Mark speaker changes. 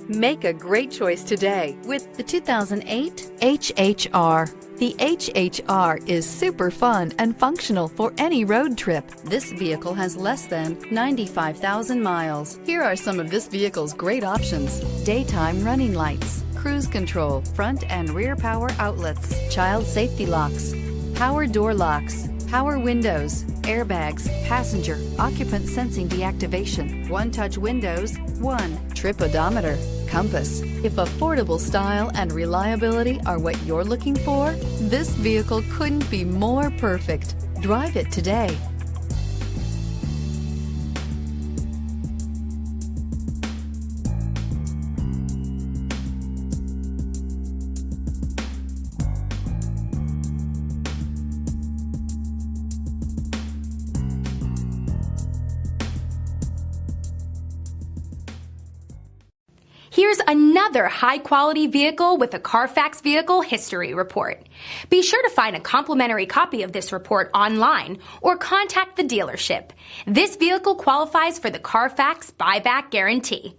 Speaker 1: Make a great choice today with the 2008 HHR. The HHR is super fun and functional for any road trip. This vehicle has less than 95,000 miles. Here are some of this vehicle's great options: daytime running lights, cruise control, front and rear power outlets, child safety locks, power door locks, power windows, airbags, passenger, occupant sensing deactivation, one-touch windows, trip odometer, compass. If affordable style and reliability are what you're looking for, this vehicle couldn't be more perfect. Drive it today.
Speaker 2: Here's another high-quality vehicle with a Carfax Vehicle History Report. Be sure to find a complimentary copy of this report online or contact the dealership. This vehicle qualifies for the Carfax Buyback Guarantee.